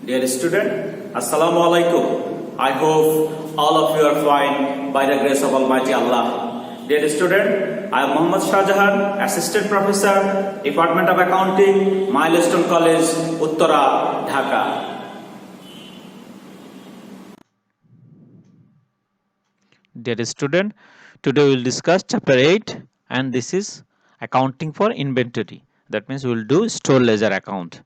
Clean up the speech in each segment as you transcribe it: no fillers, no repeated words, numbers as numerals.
Dear student, Assalamu alaikum. I hope all of you are fine by the grace of Almighty Allah. Dear student, I am Muhammad Shahjahan, Assistant Professor, Department of Accounting, Milestone College, Uttara, Dhaka. Dear student, today we will discuss chapter 8 and this is accounting for inventory. That means we will do store ledger account.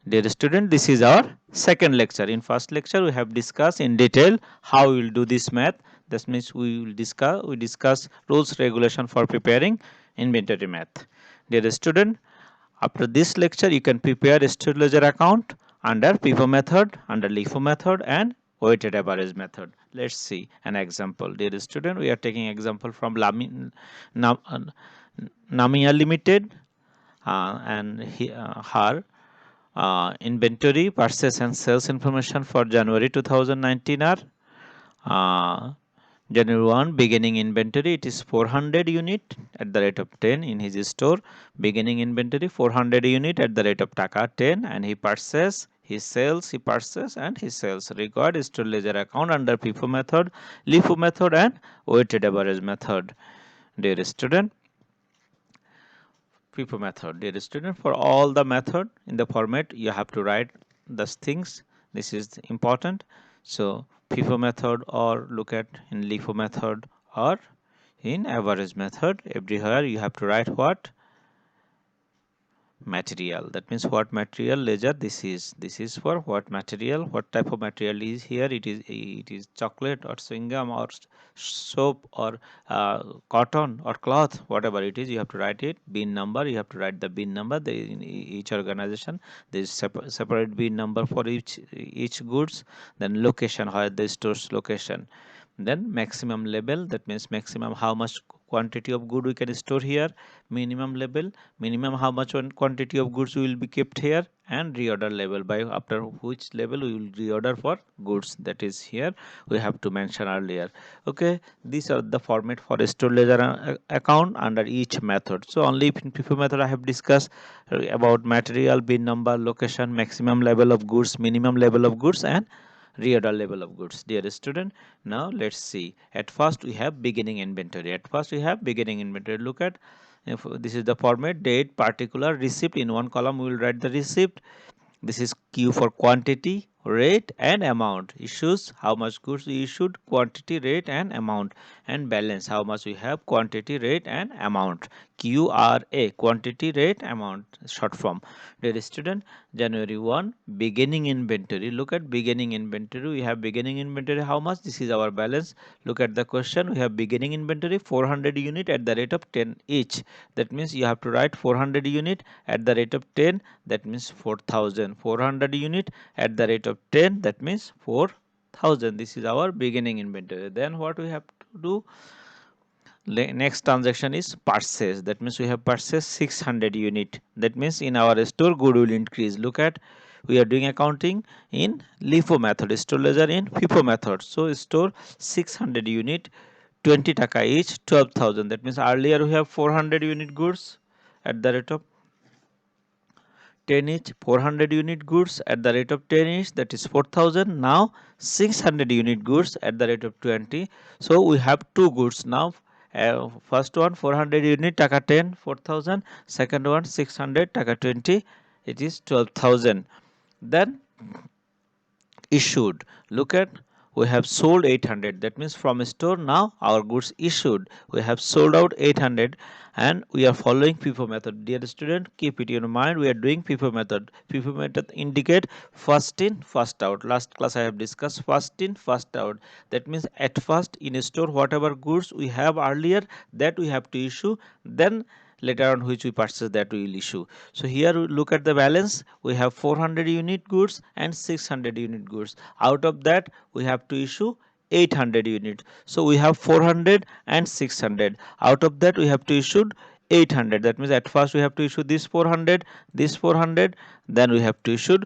Dear student, this is our second lecture. In first lecture we have discussed in detail how we will do this math. That means we discuss rules regulation for preparing inventory math. Dear student, after this lecture you can prepare a store ledger account under FIFO method, under LIFO method and weighted average method. Let's see an example. Dear student, we are taking example from Namia Limited and her inventory, purchase and sales information for January 2019 are January 1 beginning inventory, it is 400 unit at the rate of 10 in his store. Beginning inventory 400 unit at the rate of taka 10 and he purchase, he sells, he purchase and he sells. Record store ledger account under FIFO method, LIFO method and weighted average method. Dear student, FIFO method. Dear student, for all the method in the format you have to write these things. This is important. So FIFO method or look at in LIFO method or in average method, everywhere you have to write what? Material. That means what material ledger this is for what material, what type of material is here. It is chocolate or chewing gum or soap or cotton or cloth, whatever it is, you have to write it. Bin number, you have to write the bin number. In each organization there is separate bin number for each goods. Then location, where the store's location. Then maximum level, that means maximum how much quantity of good we can store here. Minimum level, minimum how much quantity of goods will be kept here. And reorder level, by after which level we will reorder for goods, that is here we have to mention earlier. Okay, these are the format for a store ledger account under each method. So only in FIFO method I have discussed about material, bin number, location, maximum level of goods, minimum level of goods and reorder level of goods. Dear student, now let's see. At first we have beginning inventory. Look at, if this is the format, date, particular, receipt. In one column we will write the receipt. This is Q for quantity, rate and amount. Issues, how much goods we issued, quantity, rate and amount. And balance, how much we have, quantity, rate and amount. QRA, quantity, rate, amount, short form. Dear student, January 1 beginning inventory. Look at beginning inventory. We have beginning inventory how much? This is our balance. Look at the question. We have beginning inventory 400 unit at the rate of 10 each. That means you have to write 400 unit at the rate of 10. That means 4,000. 400 unit at the rate of 10. That means 4,000. This is our beginning inventory. Then what we have to do? Next transaction is purchase. That means we have purchased 600 unit. That means in our store good will increase. Look at, we are doing accounting in LIFO method, store ledger in FIFO method. So store 600 unit, 20 taka each, 12,000. That means earlier we have 400 unit goods at the rate of 10 each, 400 unit goods at the rate of 10 each, that is 4,000. Now 600 unit goods at the rate of 20. So we have two goods now. First one 400 unit taka 10, 4,000. Second one 600 taka 20, it is 12,000. Then issued, look at, we have sold 800. That means from store now our goods issued, we have sold out 800 and we are following FIFO method. Dear student, keep it in mind, we are doing FIFO method. FIFO method indicate first in first out. Last class I have discussed first in first out. That means at first in store whatever goods we have earlier, that we have to issue, then later on which we purchase, that we will issue. So here we look at the balance, we have 400 unit goods and 600 unit goods. Out of that we have to issue 800 units. So we have 400 and 600. Out of that we have to issue 800. That means at first we have to issue this 400, this 400, then we have to issue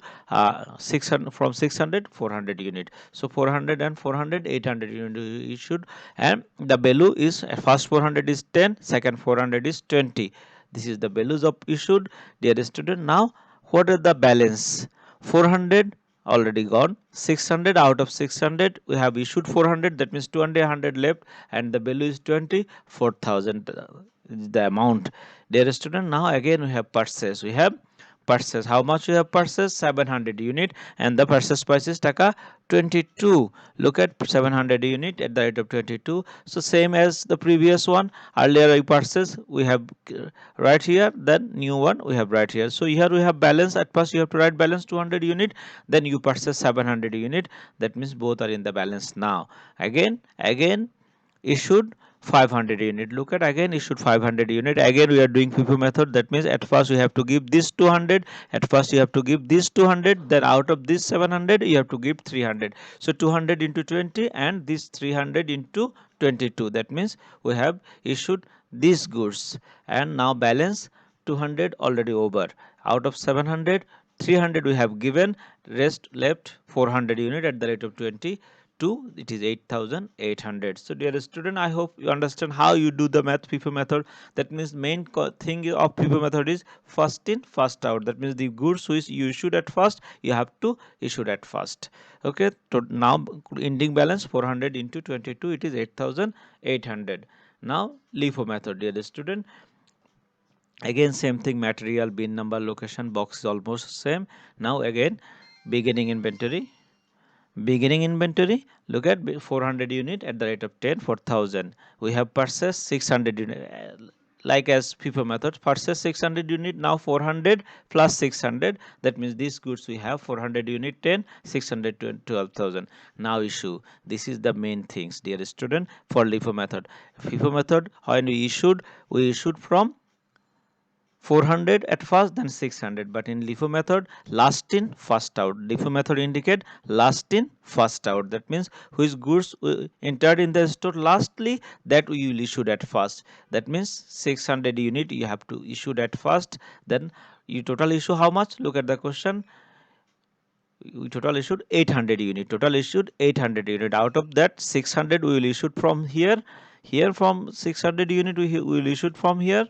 600, from 600 400 unit. So 400 and 400, 800 unit issued, and the value is first 400 is 10, second 400 is 20. This is the values of issued. Dear student, now what is the balance? 400 already gone. 600 out of 600 we have issued 400, that means 200 left, and the value is 24,000 is the amount. Dear student, now again we have purchase. We have purchase. How much we have purchased? 700 unit, and the purchase price is taka 22. Look at 700 unit at the rate of 22. So same as the previous one. Earlier we purchase, we have right here, then new one we have right here. So here we have balance. At first you have to write balance 200 unit, then you purchase 700 unit. That means both are in the balance now. Again issued 500 unit. Look at again issued 500 unit. Again we are doing FIFO method. That means at first we have to give this 200. At first you have to give this 200. Then out of this 700 you have to give 300. So 200 into 20 and this 300 into 22. That means we have issued these goods, and now balance 200 already over. Out of 700, 300 we have given, rest left 400 unit at the rate of 20. It is 8,800. So dear student, I hope you understand how you do the math FIFO method. That means main thing of FIFO method is first in first out. That means the goods which you issued at first, you have to issue at first. Okay, so now ending balance 400 into 22, it is 8,800. Now LIFO method, dear student. Again same thing, material, bin number, location, box is almost same. Now again beginning inventory. Look at 400 unit at the rate of 10 for 1000. We have purchased 600 unit, like as FIFO method, purchase 600 unit, now 400 plus 600, that means these goods we have 400 unit 10, 600 12,000. Now issue. This is the main things, dear student, for LIFO method. FIFO method, when we issued from 400 at first, then 600, but in LIFO method, last in first out. LIFO method indicate last in first out. That means which goods entered in the store lastly, that we will issue at first. That means 600 unit you have to issue at first. Then you total issue how much? Look at the question. We total issued 800 unit. Total issued 800 unit. Out of that 600 we will issue from here. Here from 600 unit we will issue from here.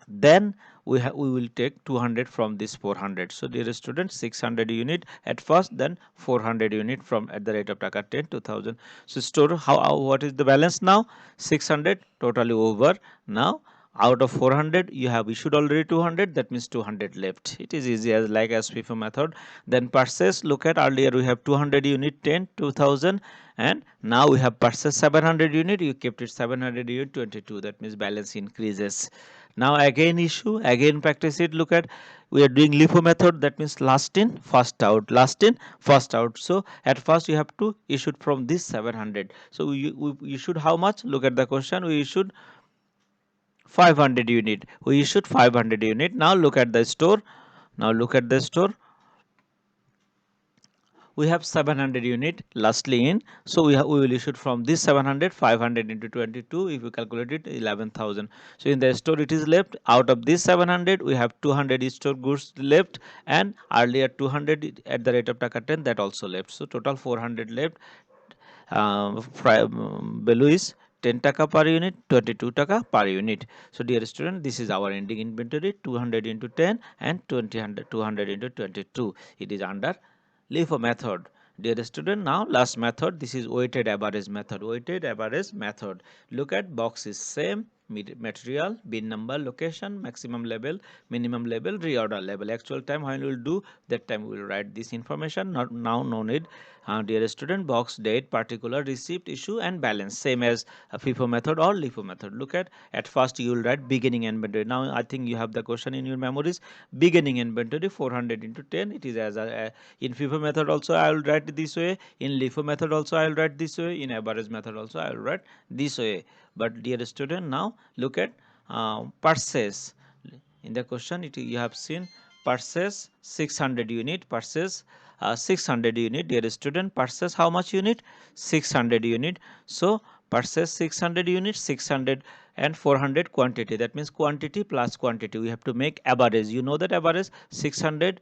Then we will take 200 from this 400. So dear students, 600 unit at first, then 400 unit from at the rate of taka 10 2000. So store what is the balance now? 600 totally over. Now out of 400 you have issued already 200, that means 200 left. It is easy as like as FIFO method. Then purchase, look at earlier we have 200 unit 10 2000, and now we have purchased 700 unit, you kept it 700 unit 22, that means balance increases. Now again issue, again practice it. Look at, we are doing LIFO method, that means last in first out, last in first out. So at first you have to issue from this 700. So we issued how much? Look at the question. We issued 500 unit. We issued 500 unit. Now look at the store. We have 700 unit lastly in, so we will issue from this 700, 500 into 22, if we calculate it, 11,000. So in the store it is left, out of this 700 we have 200 store goods left, and earlier 200 at the rate of taka 10, that also left. So total 400 left. Value is 10 taka per unit, 22 taka per unit. So dear student, this is our ending inventory, 200 into 10 and 200 into 22. It is under LIFO method. Dear student, now last method, this is weighted average method. Look at box is same, material, bin number, location, maximum level, minimum level, reorder level. Actual time when we will do, that time we will write this information. Not now, no need. Dear student, box, date, particular, receipt, issue and balance, same as a FIFO method or LIFO method. Look at first you will write beginning inventory. Now I think you have the question in your memories. Beginning inventory 400 into 10, it is as a in FIFO method also I will write this way, in LIFO method also I will write this way, in average method also I will write this way. But dear student, now look at purchase. In the question you have seen purchase 600 unit, purchase 600 unit. Dear student, purchase how much unit? 600 unit. So Purchase 600 units, 600 and 400 quantity. That means quantity plus quantity. We have to make average. You know that average 600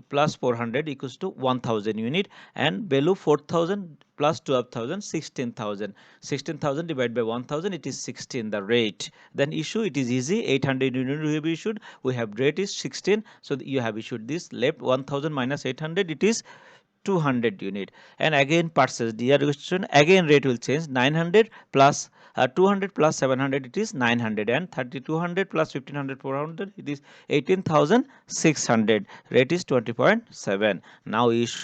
plus 400 equals to 1000 unit, and below 4000 plus 12,000, 16,000. 16,000 divided by 1000, it is 16, the rate. Then issue, it is easy. 800 unit we have issued. We have rate is 16. So you have issued this. Left 1000 minus 800, it is 200 unit. And again purchase, dear question, again rate will change. 900 plus 200 plus 700, it is 900, and 3200 plus 1500, 400, it is 18,600. Rate is 20.7. Now issue